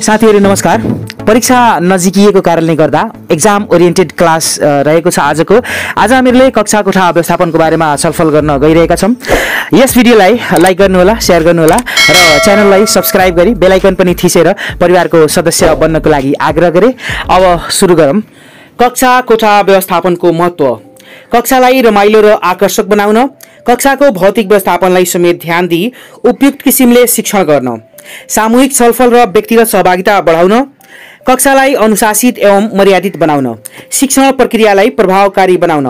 साथीहरु नमस्कार। परीक्षा नजिकिएको कारणले गर्दा एक्जाम ओरिएन्टेड क्लास रहेको छ आजको। आज हामीले कक्षा कोठा व्यवस्थापनको बारेमा छलफल गर्न गइरहेका छौं। यस भिडियोलाई लाइक गर्नुहोला, शेयर गर्नुहोला र च्यानललाई सब्स्क्राइब गरी बेल आइकन पनि थिचेर परिवारको सदस्य बन्नको लागि आग्रह गरे। अब सुरु गरौँ। कक्षा कोठा व्यवस्थापनको महत्व। कक्षालाई रमाइलो र आकर्षक बनाउन, कक्षाको भौतिक व्यवस्थापनलाई समेत ध्यान दिई उपयुक्त किसिमले शिक्षण गर्न, सामूहिक छलफल र व्यक्तिगत सहभागिता बढाउन, कक्षालाई अनुशासित एवं मर्यादित बनाउन, शिक्षण प्रक्रियालाई प्रभावकारी बनाउन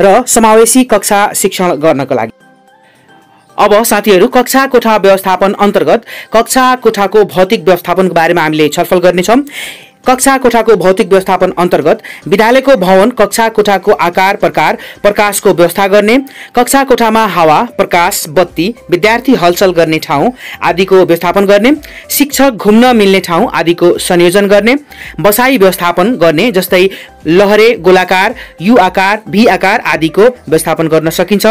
र समावेशी कक्षा शिक्षण गर्नको लागि। अब साथीहरु, कक्षा कोठा व्यवस्थापन अन्तर्गत कक्षा कोठाको भौतिक व्यवस्थापनको बारेमा हामीले छलफल गर्नेछौं। कक्षा कोठाको भौतिक व्यवस्थापन अन्तर्गत विद्यालयको भवन, कक्षा कोठाको आकार प्रकार, प्रकाशको व्यवस्था गर्ने, कक्षा कोठामा हावा, प्रकाश, बत्ती, विद्यार्थी हलचल गर्ने ठाउँ आदिको व्यवस्थापन गर्ने, शिक्षक घुम्न मिल्ने ठाउँ आदिको संयोजन गर्ने, बसाई व्यवस्थापन गर्ने जस्तै लहरे, गोलाकार, यू आकार, भी आकार आदिको व्यवस्थापन गर्न सकिन्छ।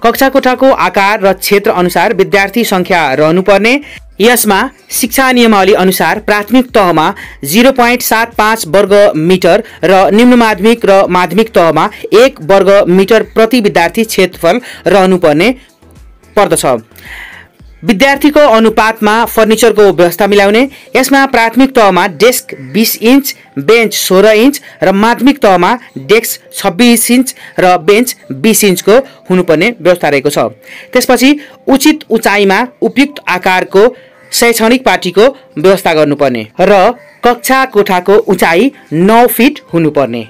कक्षा कोठाको आकार र क्षेत्र अनुसार विद्यार्थी संख्या रहनुपर्ने। यसमा शिक्षा नियमावली अनुसार प्राथमिक तहमा 0.75 वर्ग मिटर र निम्न माध्यमिक र माध्यमिक तहमा 1 वर्ग मिटर प्रति विद्यार्थी क्षेत्रफल रहनुपर्ने पर्दछ। विद्यार्थीको अनुपातमा फर्निचरको व्यवस्था मिलाउने। यसमा प्राथमिक तहमा डेस्क 20 इन्च, बेन्च 16 इन्च र माध्यमिक तहमा डेस्क 26 इन्च र बेन्च 20 इन्चको हुनुपर्ने व्यवस्था रहेको छ। त्यसपछि उचित उचाइमा उपयुक्त आकारको शैक्षणिक पाटीको व्यवस्था गर्नुपर्ने र कक्षा कोठाको उचाइ 9 फिट हुनुपर्ने।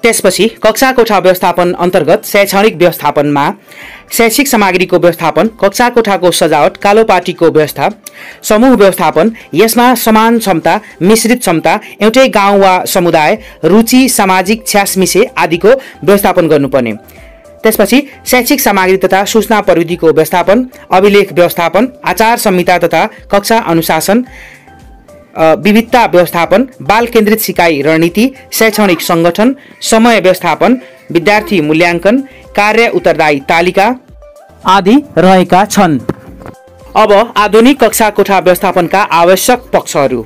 त्यसपछि कक्षा कोठा व्यवस्थापन अन्तर्गत शैक्षणिक व्यवस्थापनमा शैक्षिक सामग्रीको व्यवस्थापन, कक्षा कोठाको सजावट, कालो पाटीको व्यवस्था, समूह व्यवस्थापन। यसमा समान क्षमता, मिश्रित क्षमता, एउटै गाउँ वा समुदाय, रुचि, सामाजिक छ्यासमिसे आदिको व्यवस्थापन गर्नुपर्ने। त्यसपछि शैक्षिक सामग्री तथा सूचना प्रविधिको व्यवस्थापन, अभिलेख व्यवस्थापन, आचार संहिता तथा कक्षा अनुशासन, विविधता व्यवस्थापन, बाल केन्द्रित सिकाइ रणनीति, शैक्षणिक संगठन, समय व्यवस्थापन, विद्यार्थी मूल्याङ्कन, कार्य उत्तरदायी तालिका आदि रहेका छन्। अब आधुनिक कक्षा कोठा व्यवस्थापनका आवश्यक पक्षहरू।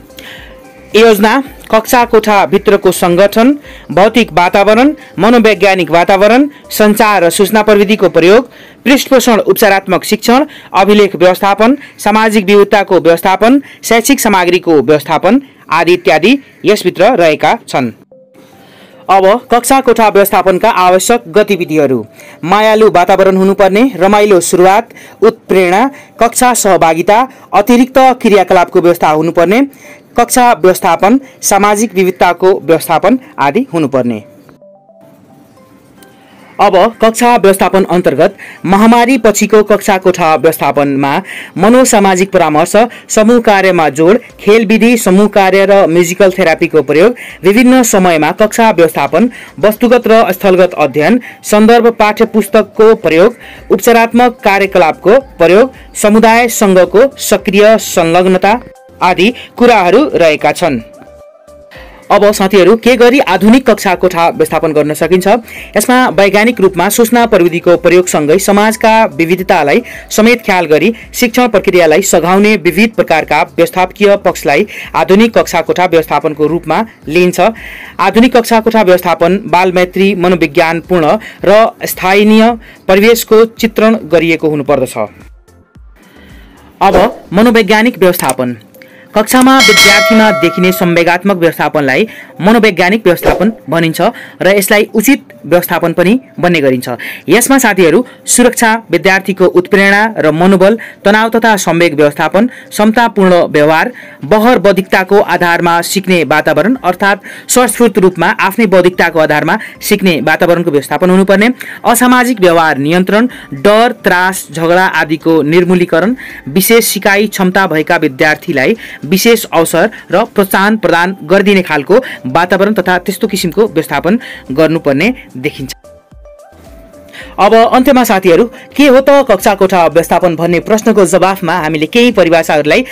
योजना, कक्षा कोठा भित्रको संगठन, भौतिक वातावरण, मनोवैज्ञानिक वातावरण, सञ्चार र सूचना प्रविधिको प्रयोग, पृष्ठपोषण उपचारात्मक शिक्षण, अभिलेख व्यवस्थापन, सामाजिक विविधताको व्यवस्थापन, शैक्षिक सामग्रीको व्यवस्थापन आदि इत्यादि यसभित्र रहेका छन्। अब कक्षा कोठा व्यवस्थापनका आवश्यक गतिविधिहरू। मायालु वातावरण हुनुपर्ने, रमाइलो सुरुवात, उत्प्रेरणा, कक्षा सहभागिता, अतिरिक्त क्रियाकलापको व्यवस्था हुनुपर्ने, कक्षा व्यवस्थापन, सामाजिक विविधताको व्यवस्थापन आदि हुनुपर्ने। अब कक्षा व्यवस्थापन अन्तर्गत महामारी पछिको कक्षा कोठा व्यवस्थापनमा मनोसामाजिक परामर्श, समूह कार्यमा जोड, खेलविधि, समूह कार्य र म्युजिकल थेरापीको प्रयोग, विभिन्न समयमा कक्षा व्यवस्थापन, वस्तुगत र स्थलगत अध्ययन, सन्दर्भ पाठ्य पुस्तकको प्रयोग, उपचारात्मक कार्यकलापको प्रयोग, समुदाय सङ्घको सक्रिय संलग्नता आदि कुराहरू रहेका छन्। अब साथीहरु, के गरी आधुनिक कक्षा कोठा व्यवस्थापन गर्न सकिन्छ? यसमा वैज्ञानिक रूपमा सूचना प्रविधिको प्रयोगसँगै समाजका विविधतालाई समेत ख्याल गरी शिक्षण प्रक्रियालाई सघाउने विविध प्रकारका व्यवस्थापकीय पक्षलाई आधुनिक कक्षा कोठा व्यवस्थापनको रूपमा लिइन्छ। आधुनिक कक्षा कोठा व्यवस्थापन बालमैत्री, मनोविज्ञानपूर्ण र स्थायीय परिवेशको चित्रण गरिएको हुनुपर्दछ। अब मनोवैज्ञानिक व्यवस्थापन। कक्षामा विद्यार्थीमा देखिने संवेगात्मक व्यवस्थापनलाई मनोवैज्ञानिक व्यवस्थापन भनिन्छ र यसलाई उचित व्यवस्थापन पनि बन्ने गरिन्छ। यसमा साथीहरु सुरक्षा, विद्यार्थीको उत्प्रेरणा र मनोबल, तनाव तथा संवेग व्यवस्थापन, समतापूर्ण व्यवहार, बहर बौद्धिकताको आधारमा सिक्ने वातावरण अर्थात् स्वस्फूर्त रूपमा आफ्नै बौद्धिकताको आधारमा सिक्ने वातावरणको व्यवस्थापन हुनुपर्ने, असामाजिक व्यवहार नियन्त्रण, डर, त्रास, झगडा आदिको निर्मूलीकरण, विशेष सिकाइ क्षमता भएका विद्यार्थीलाई विशेष अवसर र प्रोत्साहन प्रदान गरिदिने खालको वातावरण तथा त्यस्तो किसिमको व्यवस्थापन गर्नुपर्ने देखिन्छ। अब अन्त्यमा साथीहरू के हो त कक्षा कोठा व्यवस्थापन भन्ने प्रश्नको जवाफमा हामीले केही परिभाषाहरूलाई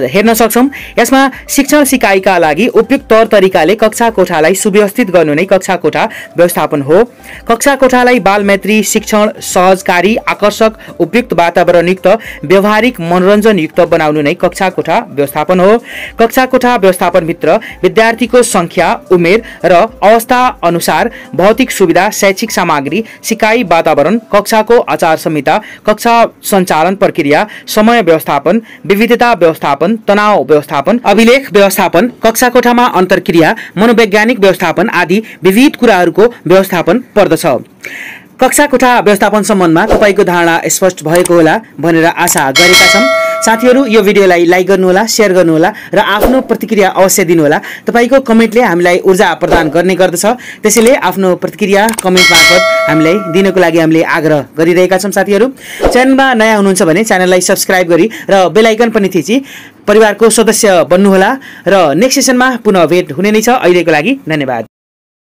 हेर्न सक्छौँ। यसमा शिक्षण सिकाइका लागि उपयुक्त तौर तरिकाले कक्षा कोठालाई सुव्यवस्थित गर्नु नै कक्षा कोठा व्यवस्थापन हो। कक्षा कोठालाई बालमैत्री शिक्षण सहजकारी आकर्षक उपयुक्त वातावरणयुक्त व्यवहारिक मनोरञ्जनयुक्त बनाउनु नै कक्षा कोठा व्यवस्थापन हो। कक्षा कोठा व्यवस्थापनभित्र विद्यार्थीको सङ्ख्या उमेर र अवस्था अनुसार भौतिक सुविधा शैक्षिक सामग्री सिकाइ वातावरण कक्षाको आचार संहिता कक्षा सञ्चालन प्रक्रिया समय व्यवस्थापन विविधता व्यवस्थापन तनाव व्यवस्थापन अभिलेख व्यवस्थापन कक्षा कोठामा अन्तर्क्रिया मनोवैज्ञानिक व्यवस्थापन आदि विविध कुराहरूको व्यवस्थापन पर्दछ। कक्षा कोठा व्यवस्थापन सम्बन्धमा तपाईको धारणा स्पष्ट भएको होला भनेर आशा गरेका छौँ। साथीहरू यो भिडियोलाई लाइक गर्नुहोला शेयर गर्नुहोला र आफ्नो प्रतिक्रिया अवश्य दिनुहोला। तपाईको कमेन्टले हामीलाई ऊर्जा प्रदान गर्ने गर्दछ, त्यसैले आफ्नो प्रतिक्रिया कमेन्ट मार्फत हामीलाई दिनको लागि हामीले आग्रह गरिरहेका छौँ। साथीहरू च्यानलमा नयाँ हुनुहुन्छ भने च्यानललाई सब्स्क्राइब गरी र बेल आइकन पनि थिची परिवारको सदस्य बन्नुहोला र नेक्स्ट सेसनमा पुनः भेट हुने नै छ। अहिलेको लागि धन्यवाद।